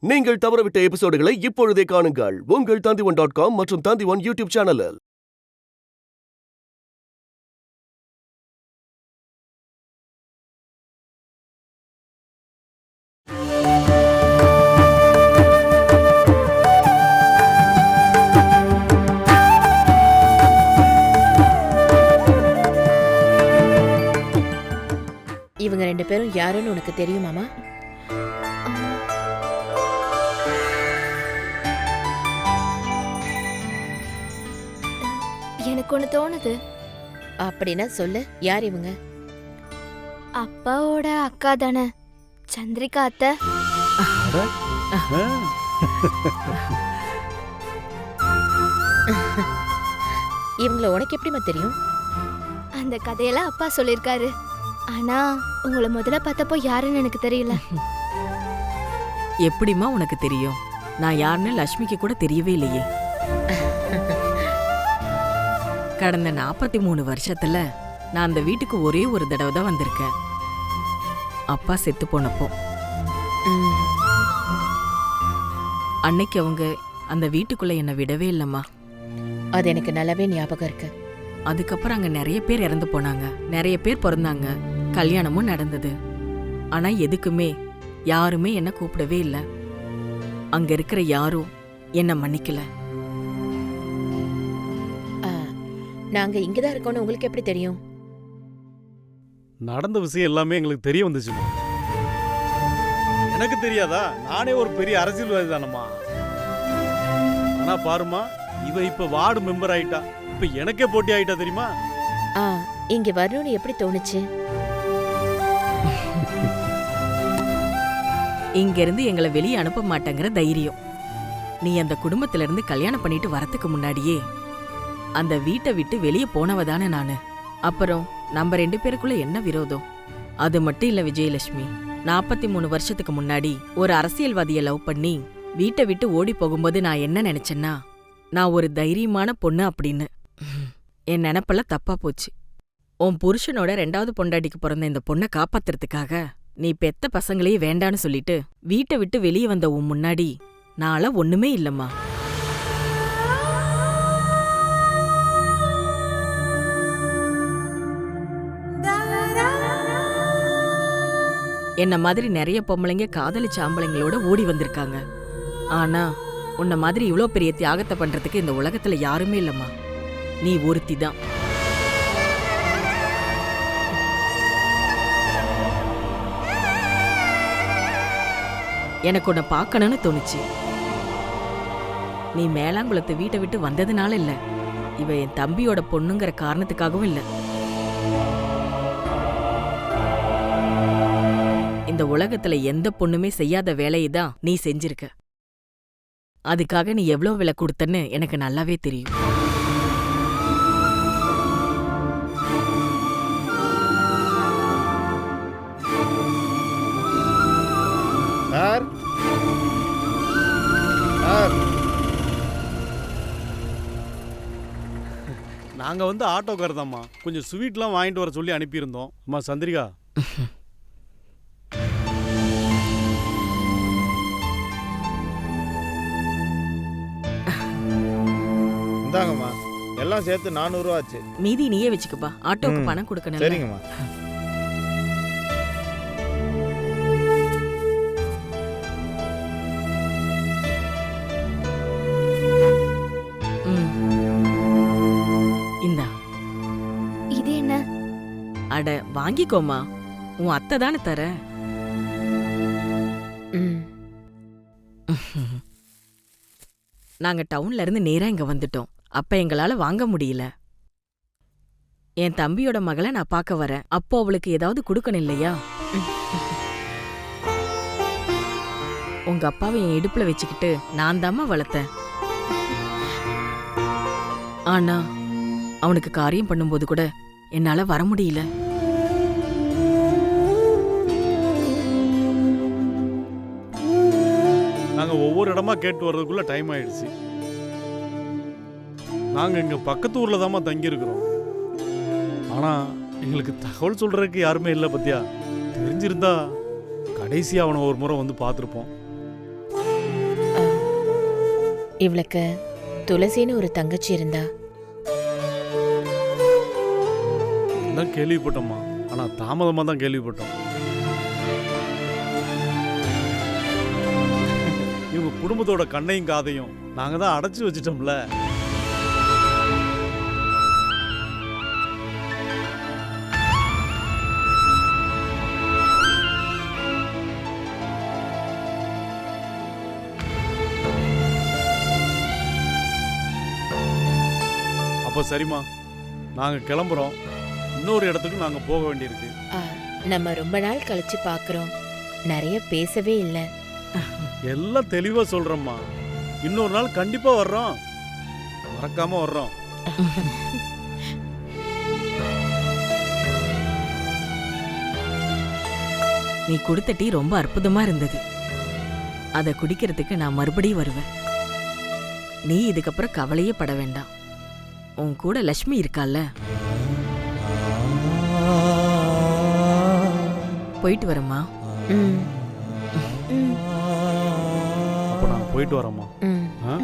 நீங்கள் தவறவிட்ட எபிசோடுகளை இப்பொழுதே காணுங்கள் உங்கள் Tandivan.com மற்றும் Tandivan யூடியூப் சேனலில். இவங்க ரெண்டு பேரும் யாருன்னு உனக்கு தெரியுமாமா? எனக்கு ஒண்ணு தோணுது. அப்படின்னா சொல்லு, யார் இவங்க? அப்பாவோட அக்கா தானே, சந்திரிகா அத்தை. இவங்கள உனக்கு எப்படிமா தெரியும்? அந்த கதையெல்லாம் அப்பா சொல்லிருக்காரு. ஆனா உங்களை முதல்ல பார்த்தப்போ யாருன்னு எனக்கு தெரியல. எப்படிமா உனக்கு தெரியும்? நான் யாருன்னு லட்சுமிக்கு கூட தெரியவே இல்லையே. கடந்த 43 வருஷத்துல நான் அந்த வீட்டுக்கு ஒரே ஒரு தடவை தான் வந்திருக்கேன். அப்பா செத்து போனப்போ. அன்னைக்கு அவங்க அந்த வீட்டுக்குள்ள என்னை விடவே இல்லம்மா. அது எனக்கு நல்லாவே ஞாபகம் இருக்கு. அதுக்கப்புறம் அங்க நிறைய பேர் இறந்து போனாங்க, நிறைய பேர் பிறந்தாங்க, கல்யாணமும் நடந்தது. ஆனா எதுக்குமே யாருமே என்ன கூப்பிடவே இல்லை. அங்க இருக்கிற யாரும் என்ன மன்னிக்கல. நாங்க இங்கதான் இருக்கோம்னு உங்களுக்கு எப்படி தெரியும்? நடந்த விஷயம் எல்லாமே எங்களுக்கு தெரிய வந்துச்சுமா. எனக்கு தெரியாதா? நானே ஒரு பெரிய அரசியல்வாதி தானம்மா. ஆனா பாருமா, இவ இப்ப வார்டு மெம்பர் ஆயிட்டா. இப்ப எனக்கே போட்டி ஆயிட்டா தெரியுமா? இங்க வரணும்னு எப்படி தோணுச்சு? இங்க இருந்து எங்களை வெளியே அனுப்ப மாட்டேங்கிற தைரியம். நீ அந்த குடும்பத்துல இருந்து கல்யாணம் பண்ணிட்டு வரத்துக்கு முன்னாடியே அந்த வீட்டை விட்டு வெளியே போனவதானே நானு. அப்புறம் நம்ம 2 பேருக்குள்ள என்ன விரோதம்? அது மட்டும் இல்ல விஜயலட்சுமி, 43 வருஷத்துக்கு முன்னாடி ஒரு அரசியல்வாதியை லவ் பண்ணி வீட்டை விட்டு ஓடி போகும்போது நான் என்ன நினைச்சேன்னா, நான் ஒரு தைரியமான பொண்ணு அப்படின்னு. என் நினப்பெல்லாம் தப்பா போச்சு. உன் புருஷனோட 2வது பொண்டாட்டிக்கு பிறந்த இந்த பொண்ணை காப்பாத்துறதுக்காக நீ பெத்த பசங்களையே வேண்டான்னு சொல்லிட்டு வீட்டை விட்டு வெளியே வந்த உன் முன்னாடி நான்லாம் ஒண்ணுமே இல்லம்மா. என்ன மாதிரி நிறைய பொம்பளைங்க காதலிச்ச ஆம்பளைங்களோட ஓடி வந்திருக்காங்க. ஆனா உன்ன மாதிரி இவ்ளோ பெரிய தியாகத்தை பண்றதுக்கு இந்த உலகத்துல யாருமே இல்லம்மா. நீ ஒருத்தி தான். எனக்கு உன்னை பார்க்கணும்னு தோணுச்சு. நீ மேலாங்குளத்தை வீட்டை விட்டு வந்ததுனால இல்ல, இவ என் தம்பியோட பொண்ணுங்கிற காரணத்துக்காகவும் இல்ல. இந்த உலகத்துல எந்த பொண்ணுமே செய்யாத வேலையை தான் நீ செஞ்சிருக்க. அதுக்காக நீ எவ்வளவு விலை கொடுத்தன்னு எனக்கு நல்லாவே தெரியும். சார், நாங்க வந்து ஆட்டோக்கார் தான்மா. கொஞ்சம் ஸ்வீட்லாம் வாங்கிட்டு வர சொல்லி அனுப்பியிருந்தோம். அம்மா சந்திரிகா, இந்தாங்கம்மா. எல்லாம் சேர்த்து 400 ரூபா ஆச்சு. மீதி நீயே வச்சுக்கப்பா, ஆட்டோக்கு பணம் கொடுக்கணும். சரிங்கம்மா. இந்தா. இது என்ன? அட வாங்கிக்கோமா, உன் அத்தை தானே தர. நாங்க டவுன்ல இருந்து நேரா இங்க வந்துட்டோம். அப்ப எங்களால வாங்க முடியல. என் தம்பியோட மகளை நான் பார்க்க வரேன். அப்போ அவளுக்கு ஏதாவது கொடுக்கணும் இல்லையா? உங்க அப்பாவை என் இடுப்புல வச்சுக்கிட்டு நான் தாம்மா வளர்த்தேன். ஆனா அவனுக்கு காரியம் பண்ணும்போது கூட என்னால வர முடியல. நாங்க ஒவ்வொரு இடமா கேட்டு வர்றதுக்குள்ள டைம் ஆயிடுச்சு. நாங்க இங்க பக்கத்து ஊர்ல தாமா தங்கி இருக்கிறோம். ஆனா எங்களுக்கு தகவல் சொல்றதுக்கு யாருமே இல்லை. பத்தியா, தெரிஞ்சிருந்தா கடைசியா அவனை ஒரு முறை வந்து பார்த்துருப்போம். இவளுக்கு துளசின்னு ஒரு தங்கச்சி இருந்தா. தான் கேள்விப்பட்டோம்மா, ஆனா தாமதமா தான் கேள்விப்பட்டோம். இவங்க குடும்பத்தோட கண்ணையும் காதையும் நாங்க தான் அடைச்சு வச்சிட்டோம்ல. அப்போ சரிம்மா, நாங்க கிளம்புறோம். இன்னொரு இடத்துக்கு நாங்க போக வேண்டியிருக்கு. நம்ம ரொம்ப நாள் கழிச்சு பாக்குறோம், நிறைய பேசவே இல்லை. எல்லாம் தெளிவா சொல்றோம்மா. இன்னொரு நாள் கண்டிப்பா வர்றோம், மறக்காம வர்றோம். நீ கொடுத்த டீ ரொம்ப அற்புதமா இருந்தது. அதை குடிக்கிறதுக்கு நான் மறுபடியும் வருவேன். நீ இதுக்கப்புறம் கவலையே பட வேண்டாம். உன் கூட லட்சுமி இருக்கால. போயிட்டு வரமா? அப்போ நாங்க போயிட்டு வரோம்மா. ஆ?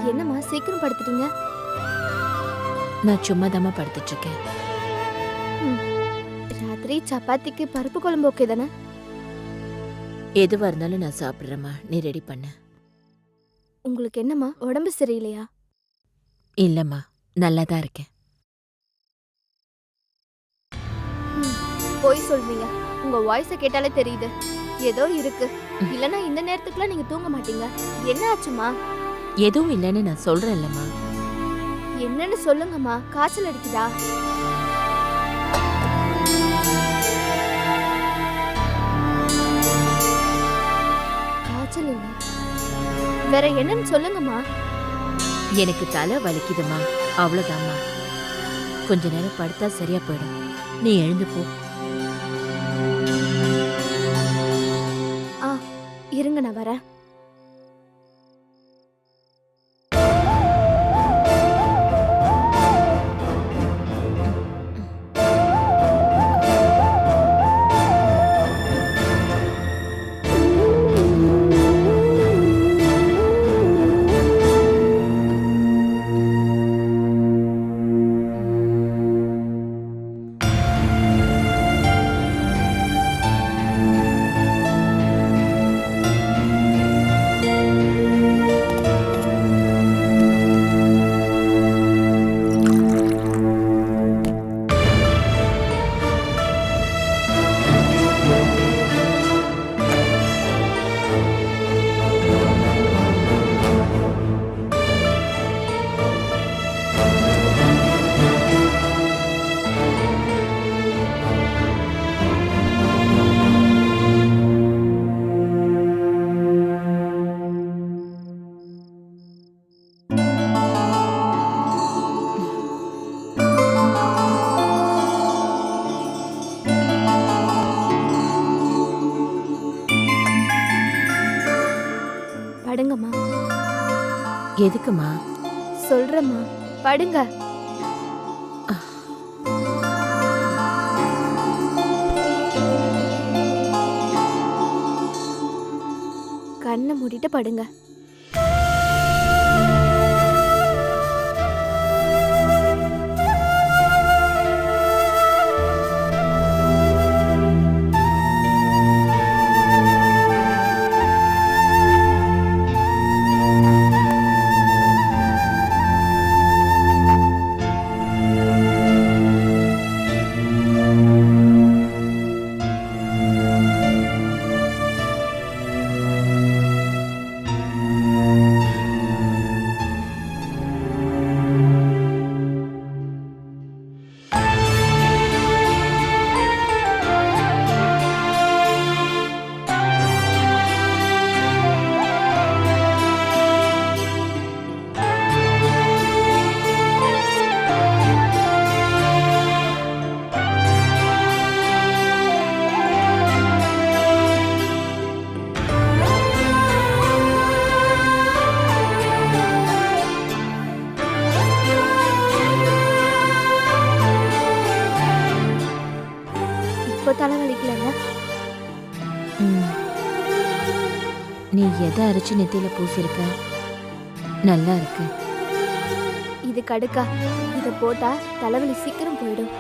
என்னம்மா சீக்கிரம் படுத்துட்டீங்க? நான் சும்மா தாம்மா படுத்துட்டு இருக்கேன். ராத்திரி சப்பாத்திக்கு பருப்பு குழம்பு ஓகே தானே? எதுவா இருந்தாலும் நான் சாப்பிடுறேம்மா, நீ ரெடி பண்ண. உங்களுக்கு என்னம்மா உடம்பு சரியில்லையா? இல்லம்மா, நல்லா தான் இருக்கேன். போய் சொல்வீங்க, உங்க வாய்ஸை கேட்டாலே தெரியுது ஏதோ இருக்கு. இல்லனா இந்த நேரத்துக்குலாம் நீங்க தூங்க மாட்டீங்க. என்ன ஆச்சுமா? எதுவும் இல்லைன்னு நான் சொல்றேன் இல்லம்மா. என்னன்னு சொல்லுங்கம்மா. காய்ச்சல் அடிக்குதா? காய்ச்சல் இல்ல, வேற என்னன்னு சொல்லுங்கம்மா. எனக்கு தலை வலிக்குதுமா, அவ்வளவுதாம்மா. கொஞ்ச நேரம் படுத்தா சரியா போயிடும். நீ எழுந்து போ. இருங்க, நான் வரேன். படுங்கம்மா. எதுக்குமா? சொல்றேம்மா, படுங்க. கண்ணை மூடிட்டு படுங்க. ம். நீ எதை அரைச்சு நெத்தியில பூசிருக்க? நல்லா இருக்கு. இது கடுக்கா. இத போட்டா தலைவலி சீக்கிரம் போயிடும்.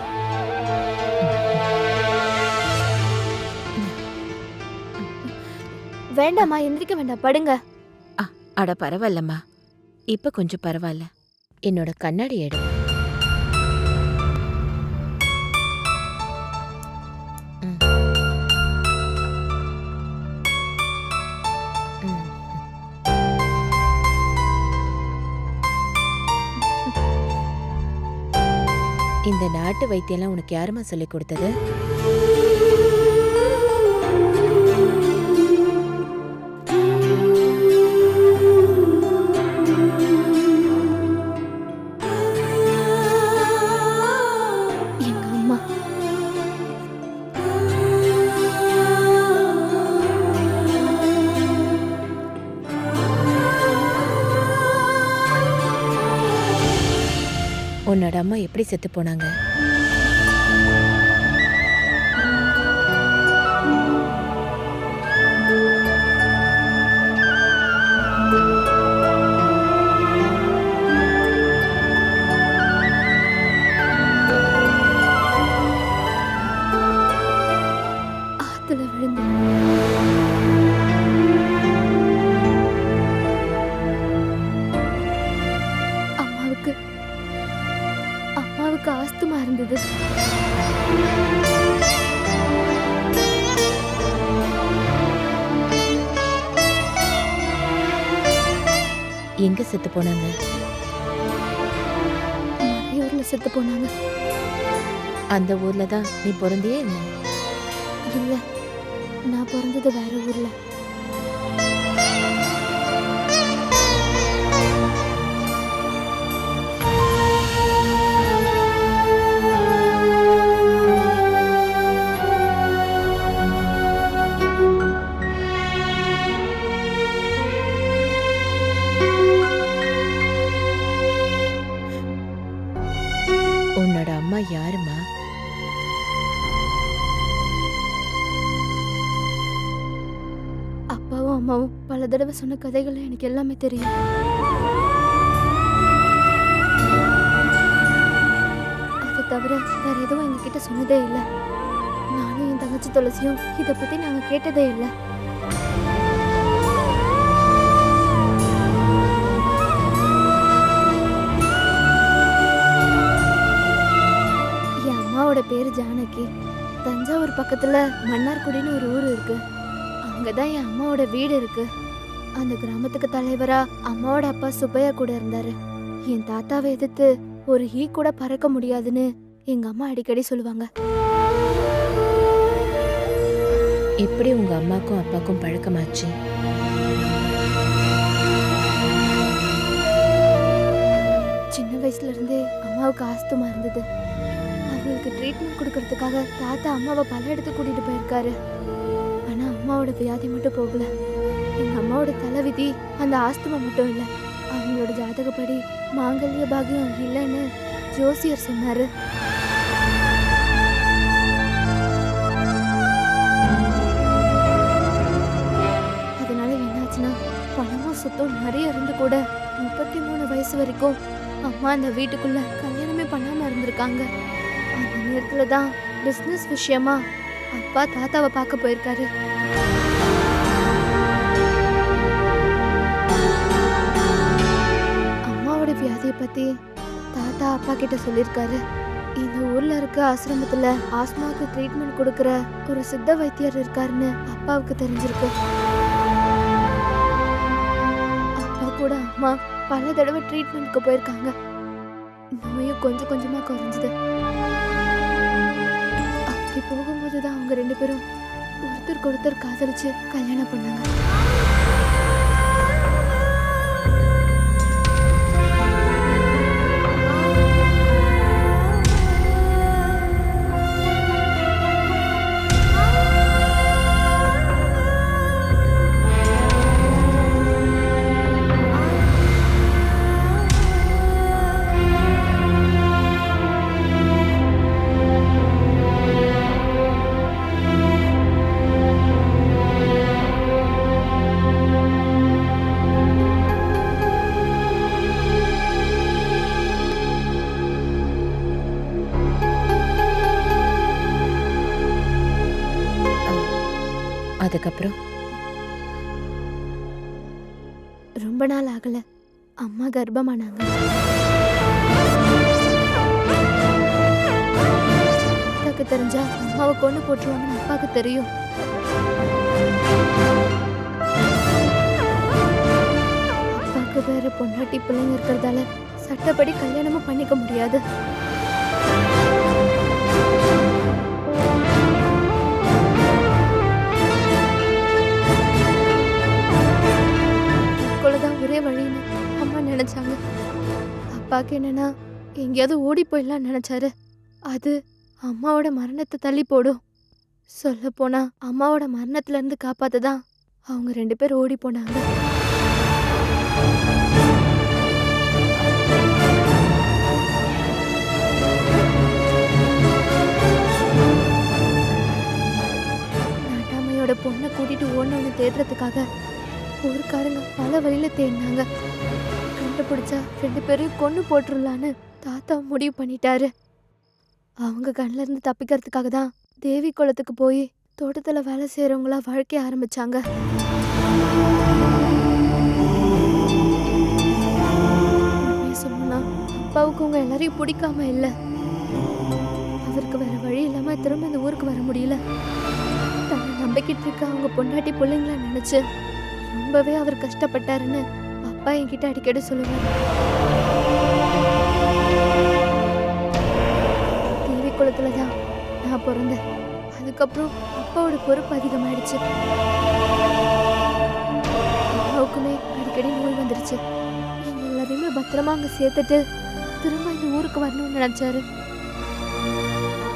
வேண்டாம்மா, எந்திரிக்க வேண்டாம், படுங்க. அட பரவாயில்லம்மா, இப்ப கொஞ்சம் பரவாயில்ல. என்னோட கண்ணாடி எடு. ம். ம். இந்த நாட்டு வைத்தியம்லாம் உனக்கு யாரும்மா சொல்லி கொடுத்தது? எங்க அம்மா. உன்னோட அம்மா எப்படி செத்து போனாங்க? ஆத்துல விழுந்து. அம்மாவுக்கு அம்மாவுக்கு ஆஸ்துமா இருந்தது. எங்க செத்து போனாங்க? மறையூர்ல செத்து போனாங்க. அந்த ஊர்ல தான் நீ பிறந்தியே என்ன? இல்ல, நான் பிறந்தது வேற ஊர்ல. உன்னோட அம்மா யாரும்மா? அப்பாவும் அம்மாவும் பல தடவை சொன்ன கதைகள் எனக்கு எல்லாமே தெரியும். அதை தவிர வேற எதுவும் எங்ககிட்ட சொன்னதே இல்லை. நானும் என் தங்கச்சி துளசியும் இதை பத்தி நாங்க கேட்டதே இல்லை. என் அம்மாவோட பேரு ஜானகி. தஞ்சாவூர் பக்கத்துல மன்னார்குடின்னு ஒரு ஊர் இருக்கு. அங்கதான் என் அம்மாவோட வீடு இருக்கு. அந்த கிராமத்துக்கு தலைவரா அம்மாவோட அப்பா சுப்பையா கூட இருந்தாரு. என் தாத்தாவை எதிர்த்து ஒரு ஈ கூட பறக்க முடியாதுன்னு எங்க அம்மா அடிக்கடி சொல்லுவாங்க. எப்படி உங்க அம்மாக்கும் அப்பாக்கும் பழக்கமாச்சு? சின்ன வயசுல இருந்தே அம்மாவுக்கு ஆஸ்துமா இருந்தது. அவங்களுக்கு ட்ரீட்மெண்ட் கொடுக்கறதுக்காக தாத்தா அம்மாவை பல இடத்துக்கு கூட்டிட்டு போயிருக்காரு. ஆனா அம்மாவோட வியாதி மட்டும் போகல. எங்க அம்மாவோட தலைவிதி அந்த ஆஸ்துமா மட்டும் இல்ல. அவங்களோட ஜாதகப்படி மாங்கல்ய பாகியம் இல்லைன்னு ஜோசியர் சொன்னாரு. அதனால என்னாச்சுன்னா பணமும் சொத்தும் நிறைய இருந்து கூட 33 வயசு வரைக்கும் அம்மா அந்த வீட்டுக்குள்ள கல்யாணமே பண்ணாம இருந்திருக்காங்க. அந்த நேரத்துல தான் பிசினஸ் விஷயமா அப்பா தாத்தாவை பார்க்க போயிருக்காரு. அம்மாவோட வியாதியை பத்தி தாத்தா அப்பா கிட்ட சொல்லியிருக்காரு. இந்த ஊர்ல இருக்க ஆசிரமத்துல ஆஸ்மாவுக்கு ட்ரீட்மெண்ட் கொடுக்கற ஒரு சித்த வைத்தியர் இருக்காருன்னு அப்பாவுக்கு தெரிஞ்சிருக்கு. அப்பா கூட அம்மா பல தடவை ட்ரீட்மெண்ட்க்கு போயிருக்காங்க. நோயும் கொஞ்சம் கொஞ்சமா குறைஞ்சது. அப்படி போகும்போதுதான் அவங்க 2 பேரும் ஒருத்தருக்கு ஒருத்தர் காதலிச்சு கல்யாணம் பண்ணாங்க. ரொம்ப நாள் ஆகல அம்மா கர்ப்பமானாங்க. அப்பாவுக்கு தெரிஞ்சா அம்மாவை கொண்டு போட்டுருவாங்கன்னு அப்பாவுக்கு தெரியும். அப்பாவுக்கு வேற பொண்டாட்டி பிள்ளைங்க இருக்கிறதால சட்டப்படி கல்யாணமும் பண்ணிக்க முடியாது. தற்கொலைதான் ஒரே வழின்னு அம்மா நினைச்சாங்க. அப்பாவுக்கு என்னன்னா எங்கேயாவது ஓடி போயிடலாம் நினைச்சாரு. அது அம்மாவோட மரணத்தை தள்ளி போடும். சொல்ல போனா அம்மாவோட மரணத்துல இருந்து காப்பாத்ததான் அவங்க 2 பேர் ஓடி போனாங்க. நாட்டாமையோட பொண்ணை கூட்டிட்டு ஓடணும்னு தேடுறதுக்காக ஊருக்காரங்க பல வழியில தேடினாங்க. கண்டுபிடிச்சா 2 பேரையும் கொன்னு போட்டுடலான்னு தாத்தா முடிவு பண்ணிட்டாரு. அவங்க கண்ணில இருந்து தப்பிக்கிறதுக்காக தான் தேவி குளத்துக்கு போய் தோட்டத்துல வேலை செய்யறவங்களா வாழ்க்கைய ஆரம்பிச்சாங்க. சொன்னா அப்பாவுக்கு உங்க எல்லாரையும் பிடிக்காம இல்ல, அவருக்கு வேற வழி இல்லாம திரும்ப இந்த ஊருக்கு வர முடியல. தன்னை நம்பிக்கிட்டு இருக்க அவங்க பொண்டாட்டி பிள்ளைங்கள நினைச்சு ரொம்பவே அவர் கஷ்டப்பட்டாருன்னு அப்பா என்கிட்ட அடிக்கடி சொல்லுவார். தேவி குளத்துலதான் நான் பிறந்தேன். அதுக்கப்புறம் அப்பாவோட பொறுப்பு அதிகமாயிடுச்சு. அப்பாவுக்குமே அடிக்கடி நோய் வந்துருச்சு. எங்க எல்லாரையுமே பத்திரமா அங்க சேர்த்துட்டு திரும்ப இந்த ஊருக்கு வரணும்னு நினைச்சாரு.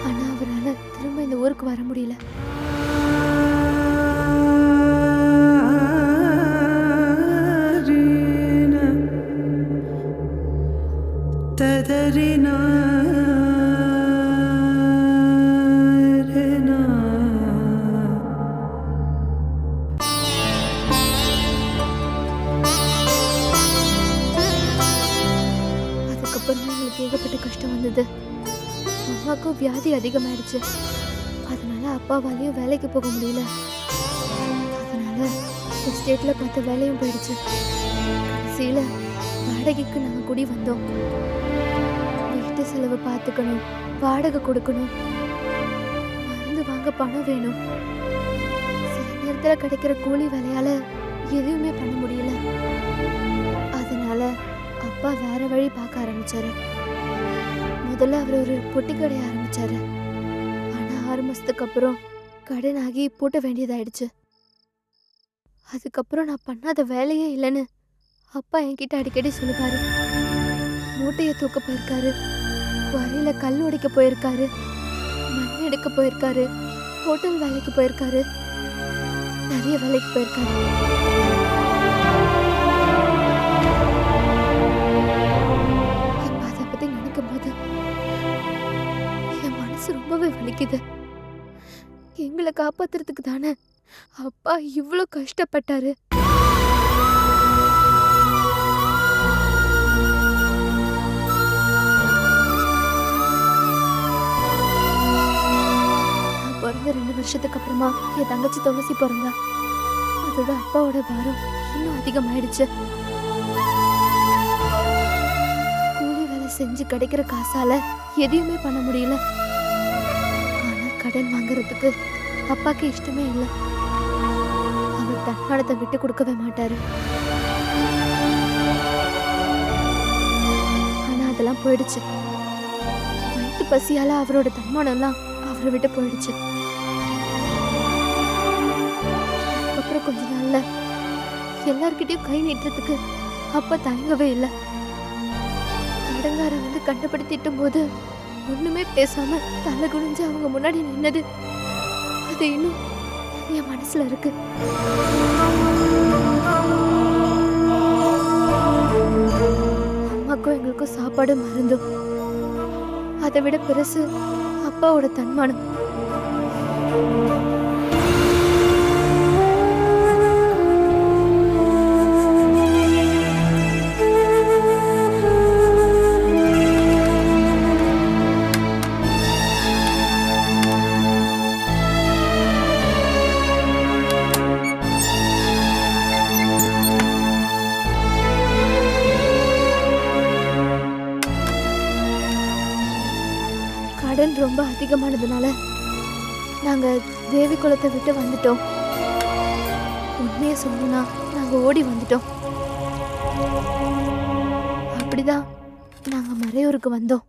ஆனா அவரால திரும்ப இந்த ஊருக்கு வர முடியல. அதுக்கப்புறம் எங்களுக்கு ஏகப்பட்ட கஷ்டம் வந்தது. அம்மாவுக்கும் வியாதி அதிகமாயிடுச்சு. அதனால அப்பாவாலையும் வேலைக்கு போக முடியல. அதனால எஸ்டேட்ல பார்த்த வேலையும் போயிடுச்சு. கடைசியில வாடகைக்கு நாங்க குடி வந்தோம். வீட்டு செலவு பார்த்துக்கணும், வாடகை கொடுக்கணும், மருந்து வாங்க பணம் வேணும். சில நேரத்துல கிடைக்கிற கூலி வேலையால எதுவுமே பண்ண முடியல. அதனால அப்பா வேற வழி பார்க்க ஆரம்பிச்சாரு. முதல்ல அவர் ஒரு பொட்டி கடை ஆரம்பிச்சாரு. ஆனா 6 மாசத்துக்கு அப்புறம் கடன் ஆகி பூட்ட வேண்டியதாயிடுச்சு. அதுக்கப்புறம் நான் பண்ணாத வேலையே இல்லைன்னு அப்பா என்கிட்ட அடிக்கடி சொல்லுவாரு. மூட்டையை தூக்க போயிருக்காரு, குறையில கல் உடைக்க போயிருக்காரு, மண் எடுக்க போயிருக்காரு, ஹோட்டல் வேலைக்கு போயிருக்காரு, நிறைய வேலைக்கு போயிருக்காரு. இப்ப அதை பத்தி நினைக்கும் போது என் மனசு ரொம்பவே வலிக்குது. எங்களை காப்பாத்துறதுக்கு தானே அப்பா இவ்வளோ கஷ்டப்பட்டாரு. பிறந்த 2 வருஷத்துக்கு அப்புறமா என் தங்கச்சி துளசி பிறந்தா. அதோட அப்பாவோட பாரம் இன்னும் அதிகமாயிடுச்சு. கூலி வேலை செஞ்சு கிடைக்கிற காசால எதையுமே பண்ண முடியல. ஆனா கடன் வாங்குறதுக்கு அப்பாக்கு இஷ்டமே இல்லை. அவர் தன்மானத்தை விட்டு கொடுக்கவே மாட்டாரு. ஆனா அதெல்லாம் போயிடுச்சு. வயிற்று பசியால அவரோட தன்மானம் எல்லாம் அவரை விட்டு போயிடுச்சு. அப்புறம் கொஞ்ச நாள்ல எல்லார்கிட்டயும் கை நீட்டுறதுக்கு அப்பா தயங்கவே இல்லை. கடங்காரன் வந்து கண்டுபிடித்திட்டும் போது ஒண்ணுமே பேசாம தலை குனிஞ்சு அவங்க முன்னாடி நின்னது அது இன்னும் என் மனசுல இருக்கு. அம்மாக்கும் எங்களுக்கும் சாப்பாடு மருந்தும். அதை விட பெருசு அப்பாவோட தன்மானம். ரொம்ப அதிகமானதுனால நாங்க தேவி குளத்தை விட்டு வந்துட்டோம். உண்மையை சொல்லணும்னா நாங்க ஓடி வந்துட்டோம். அப்படிதான் நாங்க மறையூருக்கு வந்தோம்.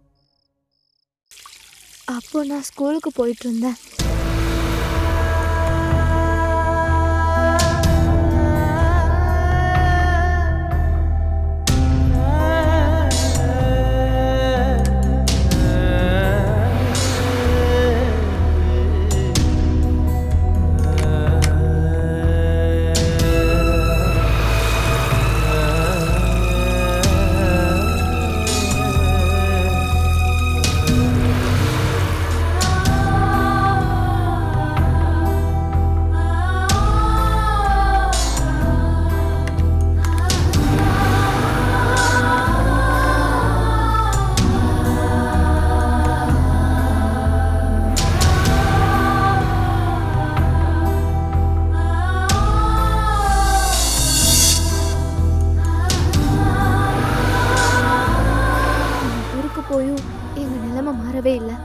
அப்போ நான் ஸ்கூலுக்கு போயிட்டு இருந்தேன். போயும் எங்க நிலைமை மாறவே இல்லை.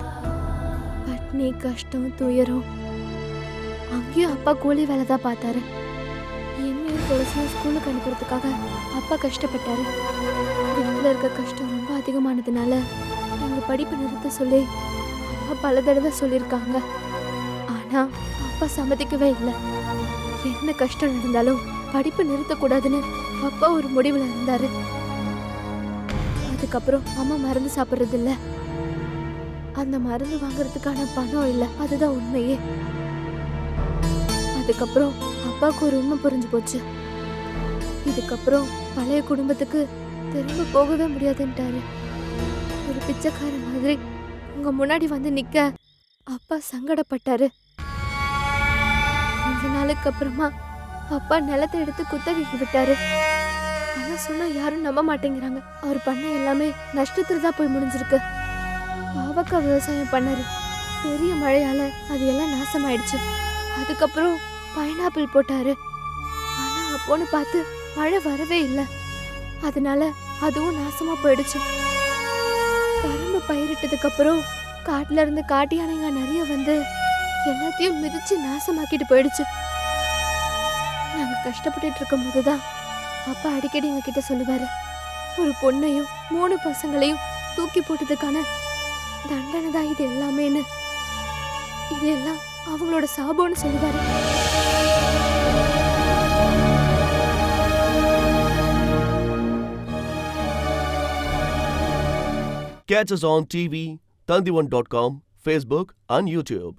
பட்னி, கஷ்டம், துயரம். அங்கேயும் அப்பா கூலி வேலை தான் பார்த்தாரு. என்னையும் துளசியும் ஸ்கூலுக்கு அனுப்புறதுக்காக அப்பா கஷ்டப்பட்டாரு. வீட்டில் இருக்க கஷ்டம் ரொம்ப அதிகமானதுனால எங்க படிப்பு நிறுத்த சொல்லி அப்பா பல தடவை சொல்லியிருக்காங்க. ஆனா அப்பா சம்மதிக்கவே இல்லை. என்ன கஷ்டம் இருந்தாலும் படிப்பு நிறுத்தக்கூடாதுன்னு அப்பா ஒரு முடிவுல இருந்தாரு. அதுக்கப்புறம் அம்மா மருந்து சாப்பிட்றது இல்ல. அந்த மருந்து வாங்குறதுக்கான பணம் இல்லை. அதுதான் உண்மையே. அதுக்கப்புறம் அப்பாவுக்கு ஒரு உண்மை புரிஞ்சு போச்சு. இதுக்கப்புறம் பழைய குடும்பத்துக்கு திரும்ப போகவே முடியாதுன்ட்டாரு. ஒரு பிச்சைக்கார மாதிரி உங்க முன்னாடி வந்து நிக்க அப்பா சங்கடப்பட்டாரு. கொஞ்ச நாளுக்கு அப்புறமா அப்பா நிலத்தை எடுத்து குத்தகைக்கு விட்டாரு. ஆனா சொன்னா யாரும் நம்ப மாட்டேங்கிறாங்க. அவர் பண்ண எல்லாமே நஷ்டத்துல தான் போய் முடிஞ்சிருக்கு. பாவக்காய் விவசாயம் பண்ணாரு. பெரிய மழையால அது எல்லாம் நாசமாயிடுச்சு. அதுக்கப்புறம் பைனாப்பிள் போட்டாரு. ஆனா அப்போன்னு பார்த்து மழை வரவே இல்லை. அதனால அதுவும் நாசமா போயிடுச்சு. கரும்பு பயிரிட்டதுக்கு அப்புறம் காட்டுல இருந்து காட்டு யானைங்க நிறைய வந்து எல்லாத்தையும் மிதிச்சு நாசமாக்கிட்டு போயிடுச்சு. நாங்க கஷ்டப்பட்டுட்டு இருக்கும் போதுதான் அப்பா அடிக்கடி எங்க கிட்ட சொல்லுவாரு, ஒரு பொண்ணையும் 3 பசங்களையும் தூக்கி போட்டதுக்கான தண்டனை தான் இது எல்லாமேன்னு. இது எல்லாம் அவங்களோட சாபம்னு சொல்லுவாரு. Catch us on TV, Tandivan.com, Facebook and YouTube.